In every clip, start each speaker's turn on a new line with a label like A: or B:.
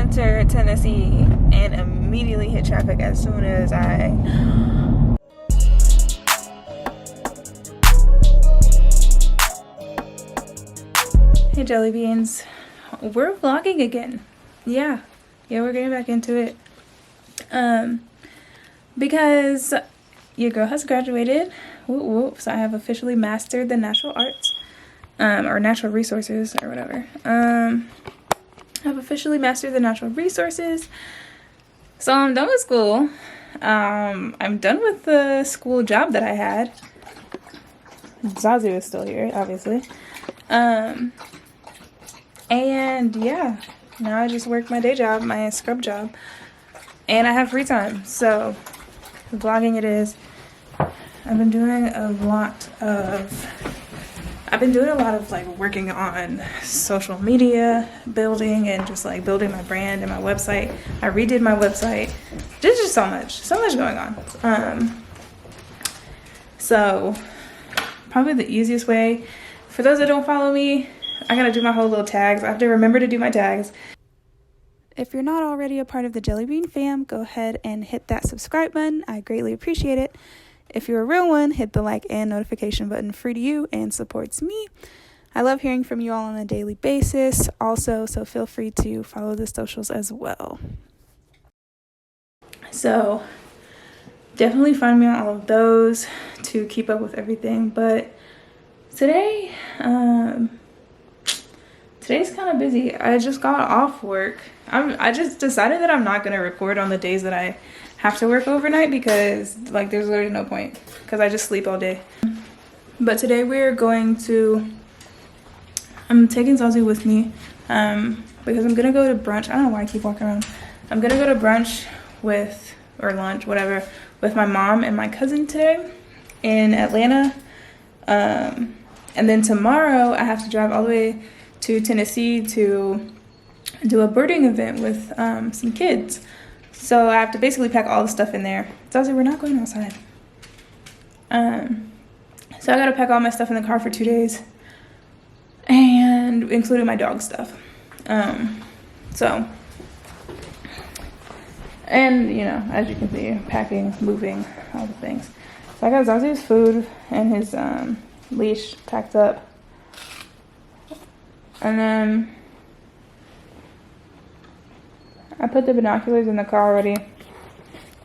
A: enter Tennessee and immediately hit traffic as soon as I... Hey jelly beans, we're vlogging again. Yeah, we're getting back into it. Because your girl has graduated. Whoop, whoop. So I have officially mastered the natural arts, or natural resources, or whatever. I've officially mastered the natural resources. So I'm done with school. I'm done with the school job that I had. Zazu is still here, obviously. And yeah, now I just work my day job, my scrub job, and I have free time. So vlogging it is. I've been doing a lot of like working on social media building and just like building my brand and my website. I redid my website. There's just so much going on. So probably the easiest way for those that don't follow me, I gotta do my whole little tags. I have to remember to do my tags. If you're not already a part of the Jelly Bean fam, go ahead and hit that subscribe button. I greatly appreciate it. If you're a real one, hit the like and notification button, free to you and supports me. I love hearing from you all on a daily basis also, so feel free to follow the socials as well. So definitely find me on all of those to keep up with everything. But today, today's kind of busy. I just got off work. I just decided that I'm not going to record on the days that I have to work overnight because like there's literally no point because I just sleep all day. But today we're going to, I'm taking Zazu with me because I'm going to go to brunch. I don't know why I keep walking around. I'm going to go to brunch with, or lunch, whatever, with my mom and my cousin today in Atlanta. And then tomorrow I have to drive all the way to Tennessee to do a birding event with some kids. So I have to basically pack all the stuff in there. So I was like, we're not going outside. So I gotta pack all my stuff in the car for 2 days. And including my dog stuff. And you know, as you can see, packing, moving, all the things. So I got Zazu's food and his leash packed up. And then I put the binoculars in the car already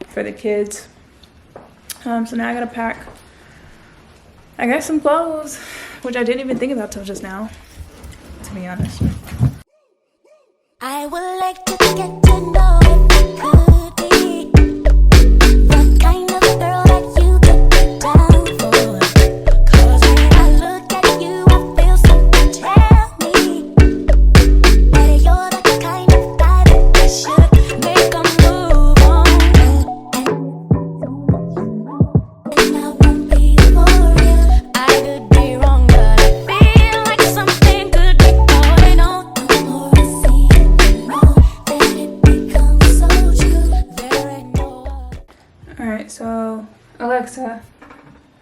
A: for the kids. So now I gotta pack. I got some clothes, which I didn't even think about till just now, to be honest.
B: I would like to get to know if you could be the kind of girl that you could get down for. 'Cause when I look at you, I feel something tell me that you're the kind of guy that I should make a move on. And I won't be for real. I could be wrong, but I feel like something could be going on. The more I see it, the more that it becomes so true. There ain't no other.
A: Alright, so Alexa,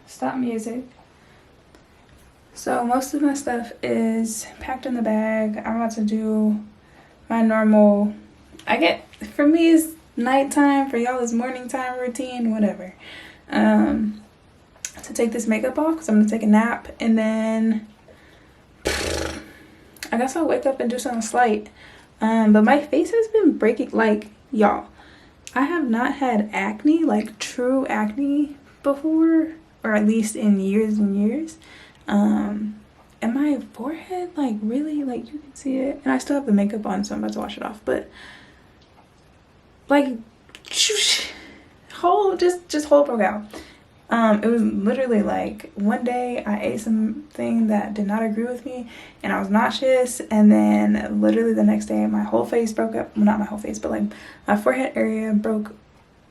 A: stop music. So most of my stuff is packed in the bag. I'm about to do my normal, for me it's nighttime, for y'all it's morning time routine, whatever. To take this makeup off because I'm gonna take a nap, and then I guess I'll wake up and do something slight. But my face has been breaking, like, y'all, I have not had acne, like true acne before, or at least in years and years. And my forehead, like, really, like, you can see it. And I still have the makeup on, so I'm about to wash it off. But, like, whole broke out. It was literally like one day I ate something that did not agree with me and I was nauseous, and then literally the next day my whole face broke up. Well, not my whole face, but like my forehead area broke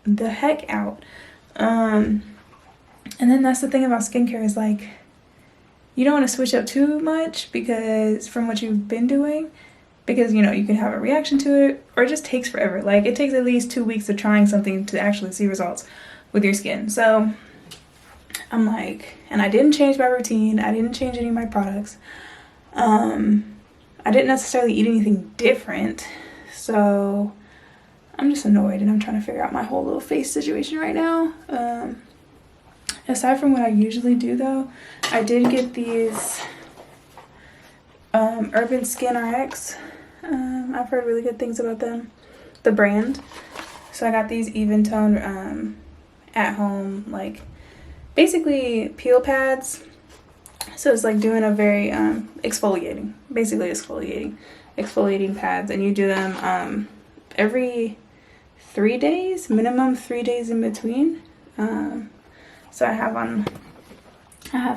A: the heck out. And then that's the thing about skincare is like, you don't want to switch up too much because from what you've been doing, because you know you can have a reaction to it, or it just takes forever. Like it takes at least 2 weeks of trying something to actually see results with your skin. So I'm like, and I didn't change my routine, I didn't change any of my products, I didn't necessarily eat anything different, So I'm just annoyed and I'm trying to figure out my whole little face situation right now. Aside from what I usually do though, I did get these Urban Skin RX. I've heard really good things about them, the brand. So I got these even tone at home, like basically peel pads. So it's like doing a very exfoliating, basically exfoliating pads, and you do them every 3 days, minimum 3 days in between. So I have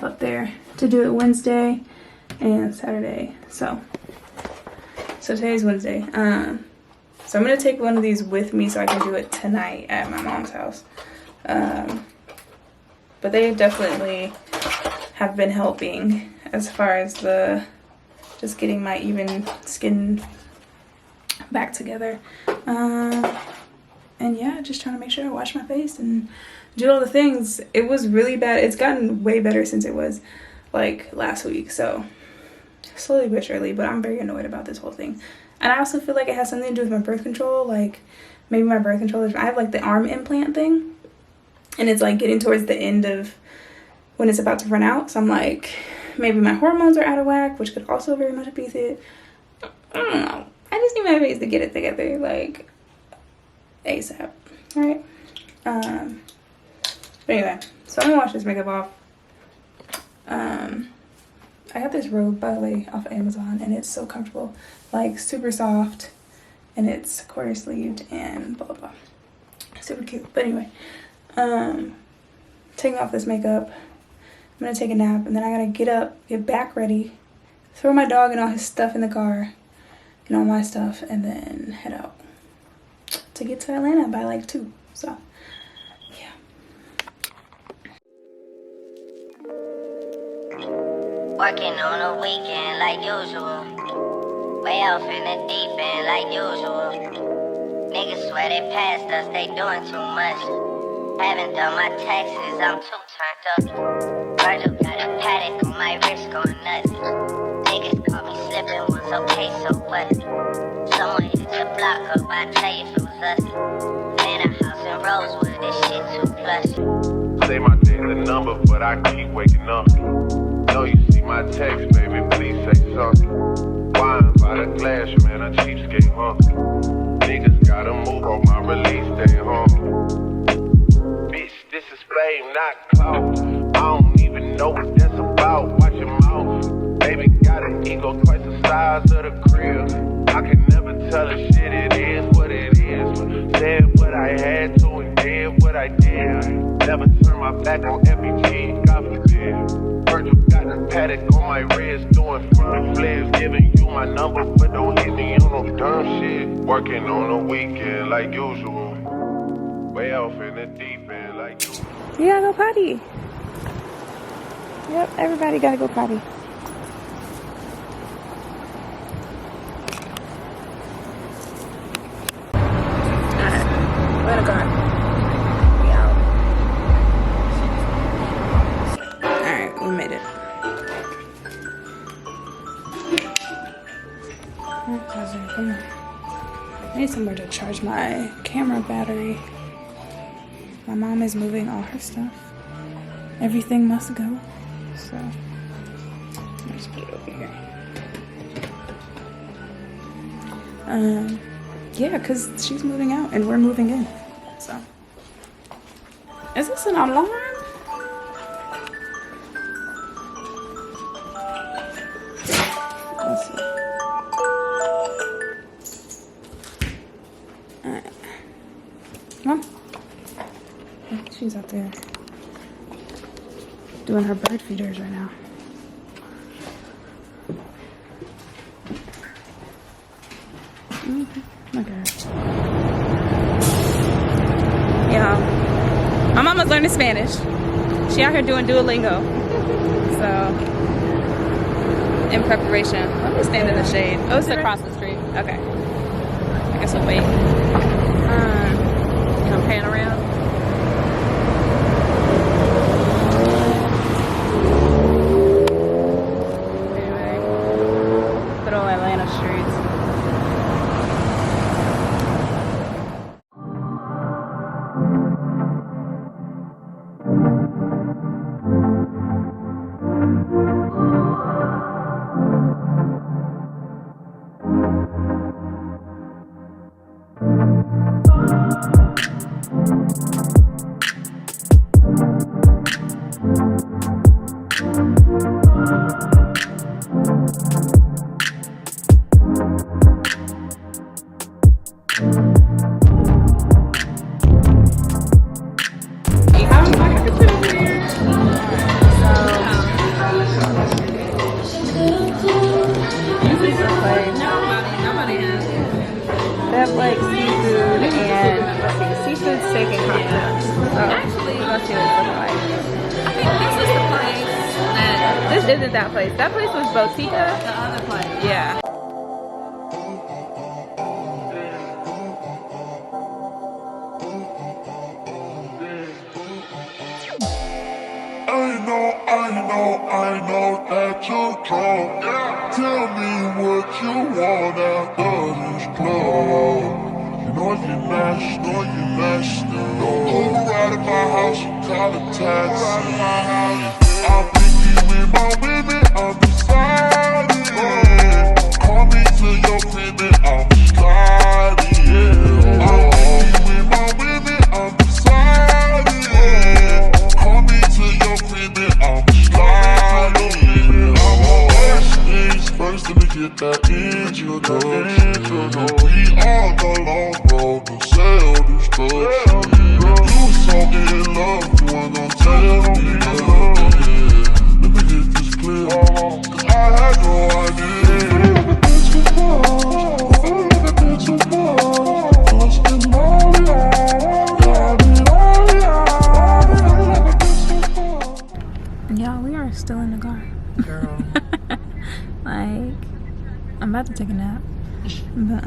A: up there to do it Wednesday and Saturday. So today's Wednesday. So I'm gonna take one of these with me so I can do it tonight at my mom's house. But they definitely have been helping as far as just getting my even skin back together. And yeah, just trying to make sure I wash my face and do all the things. It was really bad. It's gotten way better since it was like last week. So slowly but surely, but I'm very annoyed about this whole thing. And I also feel like it has something to do with my birth control. Like maybe my birth control I have like the arm implant thing, and it's like getting towards the end of when it's about to run out. So I'm like, maybe my hormones are out of whack, which could also very much be it. I don't know. I just need my face to get it together, like ASAP, right? But anyway, so I'm gonna wash this makeup off. I got this robe, by the way, off of Amazon, and it's so comfortable, like super soft, and it's quarter sleeved and blah blah blah, super cute. But anyway, taking off this makeup, I'm gonna take a nap, and then I gotta get up, get back ready, throw my dog and all his stuff in the car, and all my stuff, and then head out to get to Atlanta by like 2. So yeah.
C: Working on a weekend like usual. Way off in the deep end like usual. Niggas swear they passed us, they doing too much. Haven't done my taxes, I'm too turned up. Virgil got a paddock on my wrist going nuts. Niggas caught me slipping once, okay, so what? Someone hit the block up, I tell you if it was us. Man, a house in Rosewood, this shit too plush.
D: Say my day's a number, but I keep waking up. Know you see my text, baby, please say something. Wine by the glass, man, a cheapskate, huh? Niggas gotta move on my release day, huh? Bitch, this is fame, not clout. I don't even know what that's about. Watch your mouth. Baby got an ego twice the size of the crib. I can never tell a shit, it is what it is. Said what I had to and did what I did. Never turn my back on FBG, God forbid. Virgil got a paddock on my wrist, doing front flips, giving you my number, but don't hit me on no dumb shit. Working on a weekend like usual. Way off in the deep end like usual.
A: You gotta go potty. Yep, everybody gotta go potty. Alright, we're in a car. We out. Alright, we made it. Come on. I need somewhere to charge my camera battery. My mom is moving all her stuff. Everything must go. So, I'll just put it over here. Yeah, because she's moving out and we're moving in. So, is this an alarm? Let's see. Alright. Come on. She's out there doing her bird feeders right now. Okay. Yeah. My mama's learning Spanish. She out here doing Duolingo. So, in preparation. Let me stand in the shade. Oh, it's across the street. Okay. I guess we'll wait. You gonna pan around? Anyway, good old Atlanta streets. like seafood and let's see, seafood, steak, and cocktails. So,
E: Actually,
A: let's see what it's looking like.
E: I think this is the place that
A: This isn't that place. That place was Botica.
E: the other place.
A: Yeah.
D: I know that you're drunk. Tell me what you want after this club. You know you're nasty. Over out of my house, you call a taxi. I'll pick you with my women, I'm beside it. Call me to your crib and I'm sliding. I'll pick you with my women, I'm beside it. Call me to your crib and I'm sliding. I'm on first things first, let me get that introduction. We on the long road to self-destruction. You so in love when I'm telling me nothing. Let me get this clear, 'cause I had no idea.
A: Y'all, we are still in the car.
E: Girl.
A: Like, I'm about to take a nap. But,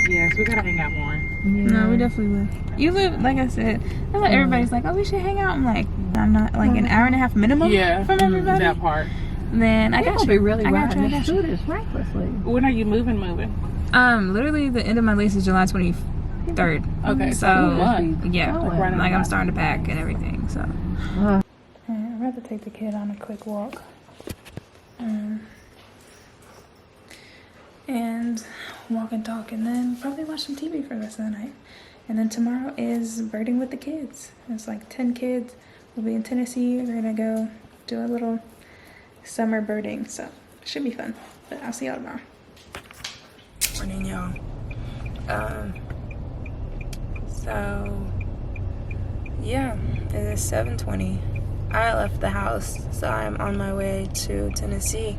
E: Yes, we gotta hang out more.
A: no, we definitely will. You live, like I said, I feel like everybody's like, oh, we should hang out. I'm like, I'm not, like, an hour and a half minimum from everybody.
E: that part.
A: Then I got you.
F: really
A: I got you. I
F: riding
A: got
F: this
A: you.
F: scooters recklessly.
E: When are you moving?
A: Literally the end of my lease is July 23rd.
E: Okay,
A: So, yeah,
E: right on
A: like I'm
E: the
A: starting to pack and everything, so. I'd rather take the kid on a quick walk. And walk and talk, and then probably watch some TV for the rest of the night. And then tomorrow is birding with the kids. It's like 10 kids. We'll be in Tennessee. We're gonna go do a little summer birding, so it should be fun. But I'll see y'all tomorrow. Morning, y'all. So yeah, it is 7:20. I left the house, so I'm on my way to Tennessee.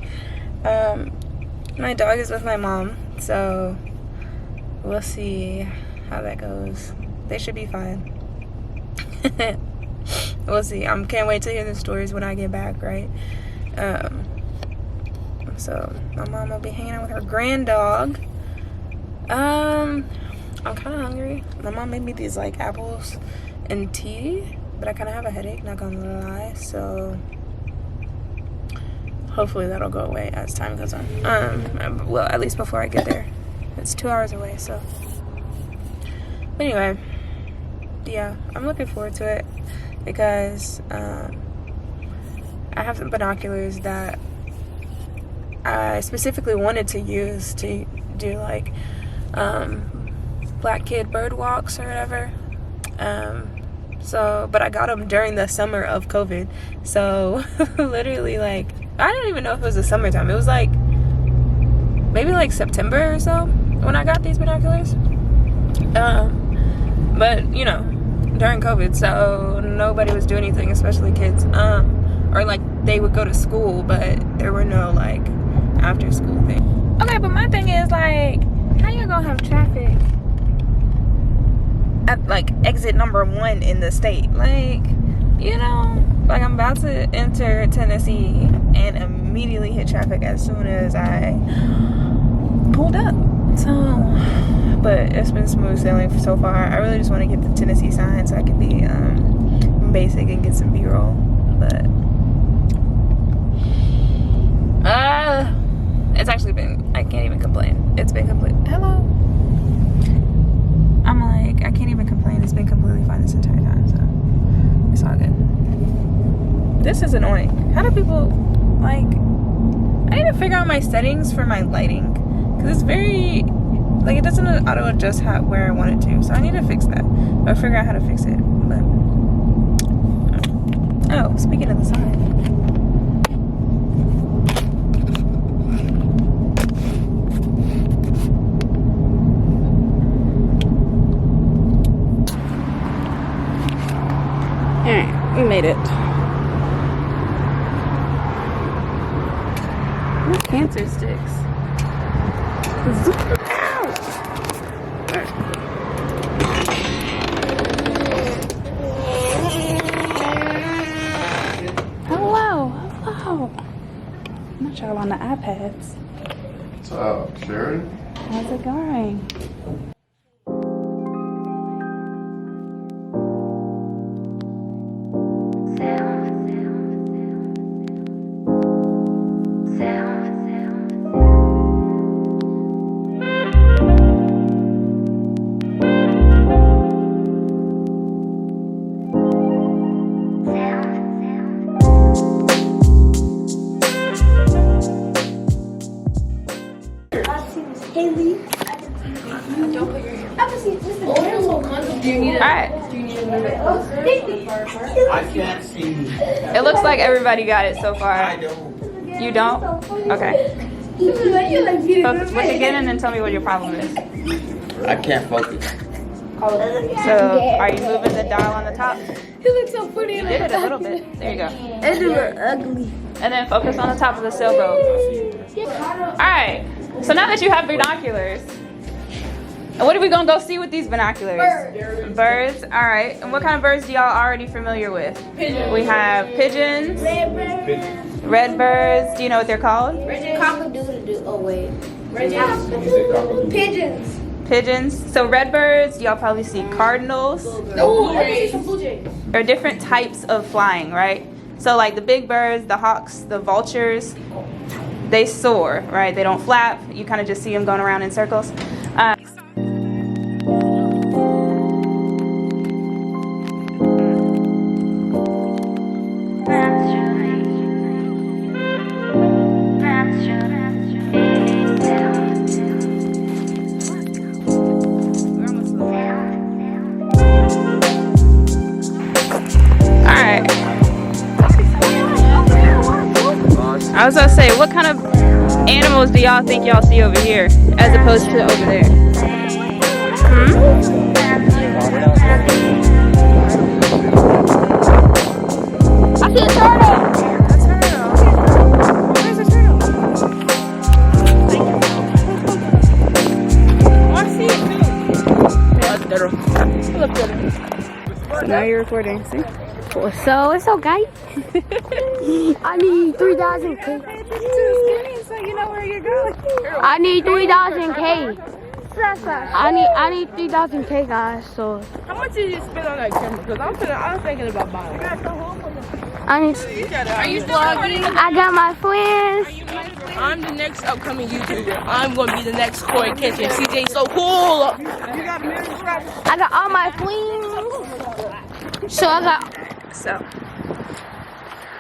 A: My dog is with my mom, so we'll see how that goes. They should be fine. We'll see. I can't wait to hear the stories when I get back, right? So my mom will be hanging out with her grand dog. I'm kind of hungry. My mom made me these like apples and tea, but I kind of have a headache, not gonna lie, so hopefully that'll go away as time goes on. Well, at least before I get there. It's 2 hours away, so. But anyway, yeah, I'm looking forward to it because I have some binoculars that I specifically wanted to use to do like black kid bird walks or whatever. So, but I got them during the summer of COVID. So literally like, I don't even know if it was the summertime. It was like maybe like September or so when I got these binoculars. But you know, during COVID, so nobody was doing anything, especially kids. Or like they would go to school, but there were no like after school thing. Okay, but my thing is like, how you gonna have traffic at like exit number 1 in the state? Like, you know, like I'm about to enter Tennessee and immediately hit traffic as soon as I pulled up. So, but it's been smooth sailing so far. I really just want to get the Tennessee sign so I can be basic and get some B-roll. But it's actually been, I can't even complain. It's been complete. Hello. I'm like, I can't even complain. It's been completely fine this entire time, so it's all good. This is annoying. How do people, like, I need to figure out my settings for my lighting, because it's very, like, it doesn't auto adjust where I want it to, so I need to fix that, or figure out how to fix it. But oh, speaking of the sign,
F: Alright, we made it. No cancer sticks. Ow! What's
D: What's up, Sheridan?
F: how's it going?
A: Alright.
G: I can't see.
A: It looks like everybody got it so far.
G: I don't.
A: You don't? Okay. Focus once again and then tell me what your problem is.
G: I can't focus.
A: So, are you moving the dial on the top?
H: He looks so pretty.
A: You did it a little bit. There you go.
H: It look ugly.
A: And then focus on the top of the sailboat. Alright. So now that you have binoculars, what are we gonna go see with these binoculars?
H: Birds.
A: Birds? Alright. And what kind of birds do y'all already familiar with?
H: Pigeons.
A: We have pigeons,
H: Red bird.
A: red birds. Do you know what they're called?
H: Cock-a-doodle-doo. Oh wait. Pigeons.
A: Pigeons. So red birds, y'all probably see cardinals.
H: No, I see some blue jays.
A: There are different types of flying, right? So like the big birds, the hawks, the vultures, they soar, right? They don't flap. You kind of just see them going around in circles. I was gonna say, what kind of animals do y'all think y'all see over here as opposed to over there?
H: I see a turtle.
A: Where's the turtle? Oh, I see it too. So now you're recording, see?
H: What's up, guys? I need 3,000 K.
A: So you know where you're going.
H: I need 3,000 K. I need 3,000 K, guys. So
E: How much did you spend on that camera? Because I'm thinking about buying it.
H: I need.
E: Are you vlogging?
H: I got my friends.
E: I'm the next upcoming YouTuber. I'm going to be the next Corey Kitchen. CJ's so cool.
H: I got all my friends. So I got.
A: So,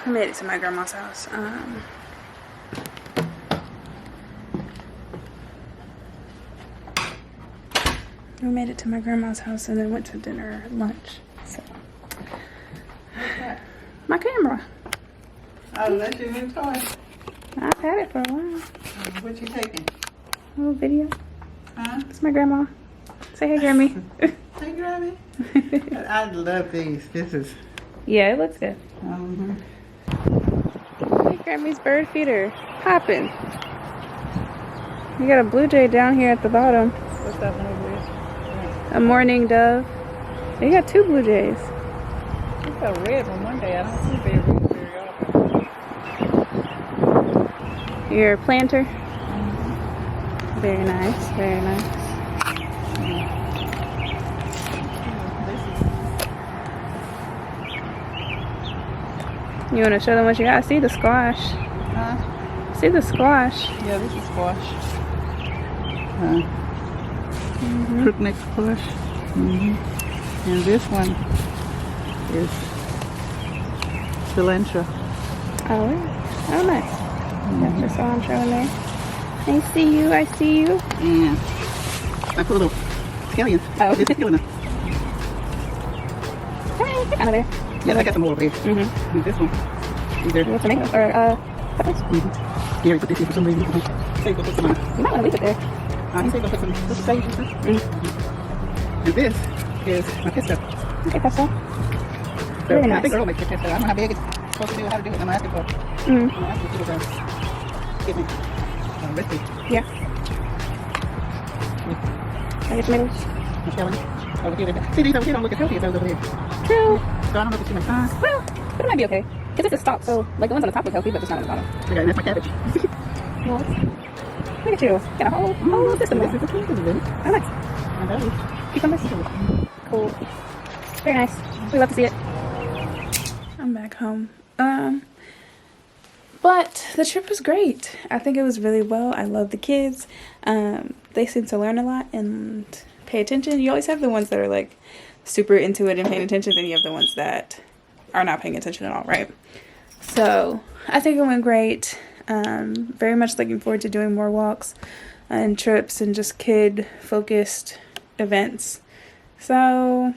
A: I made it to my grandma's house. We made it to my grandma's house and then went to dinner, lunch. So, my camera.
I: Oh, that's your new toy.
A: I've had it for a while.
I: What you taking?
A: A little video.
I: Huh?
A: It's my grandma. Say hey, Grammy.
I: Hey, Grammy. I love these. This is.
A: Yeah, it looks good. Hey, Grammy's bird feeder. Poppin'. You got a blue jay down here at the bottom.
I: What's that one over there?
A: A mourning dove. You got two blue jays.
I: I saw a red one day. I don't see very often.
A: Your planter. Very nice, very nice. You want to show them what you got? See the squash.
I: Huh?
A: See the squash.
I: Yeah, this is squash. Crookneck squash. And this one is cilantro.
A: Oh, yeah. Oh, nice. That's your cilantro in there. I see you. I see you.
I: And like a little scallion.
A: Oh.
I: It's killing us.
A: Out of there.
I: Yeah, I got some more over here. And this one. These are.
A: You want tomatoes or peppers?
I: Gary put this in for some reason. Say go put some on.
A: You might want to leave it there.
I: He said go put some sage and stuff. And this is my pesto.
A: Okay, that's all.
I: So
A: Very
I: I
A: nice.
I: think Earl makes good pesto. I don't know how big it's supposed to do, how to do it. I'm asking for. I'm asking for give me recipe.
A: Yeah. I get tomatoes.
I: I'm telling you. Over here. See, these over here don't look as healthy as those over there.
A: True.
I: So I don't know if it's too much time.
A: Well, but it might be okay. Because it's a stalk, so like the ones on the top look healthy, but it's not on the bottom.
I: Okay, and that's my cabbage. Look at you. Got a whole little system. This is a cute one. Oh, nice. I know. Cucumbers. Cool. Very nice. We love to see it.
A: I'm back home. But the trip was great. I think it was really well. I love the kids. They seem to learn a lot and pay attention. You always have the ones that are like super into it and paying attention. Then you have the ones that are not paying attention at all, right? So I think it went great. Very much looking forward to doing more walks and trips and just kid-focused events. So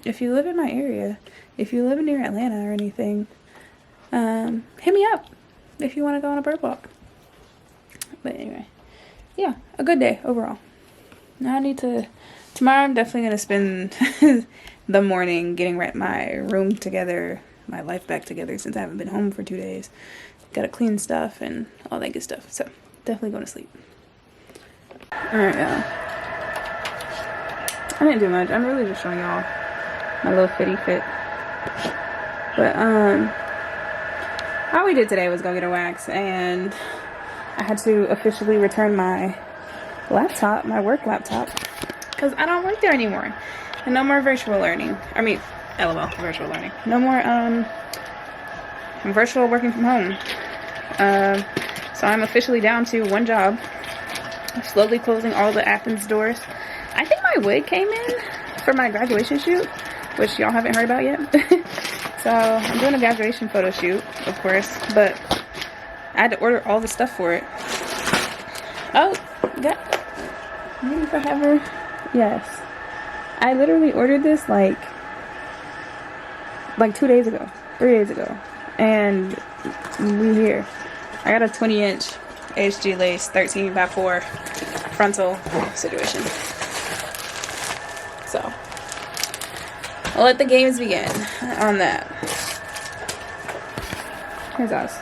A: if you live in my area, if you live near Atlanta or anything, hit me up if you want to go on a bird walk. But anyway, yeah, a good day overall. Now I need to, tomorrow I'm definitely going to spend the morning getting my room together, my life back together since I haven't been home for 2 days. Gotta clean stuff and all that good stuff. So definitely going to sleep. Alright, y'all. I didn't do much. I'm really just showing y'all my little fitty fit. But all we did today was go get a wax, and I had to officially return my laptop, my work laptop, because I don't work there anymore. And no more virtual learning. I mean, LOL, virtual learning. No more virtual working from home. So I'm officially down to one job. I'm slowly closing all the Athens doors. I think my wig came in for my graduation shoot, which y'all haven't heard about yet. So I'm doing a graduation photo shoot, of course, but I had to order all the stuff for it. Oh, maybe if I have her. Yes. I literally ordered this like 2 days ago, 3 days ago, and we here. I got a 20-inch HG lace 13x4 frontal situation. So I'll let the games begin on that. Here's us.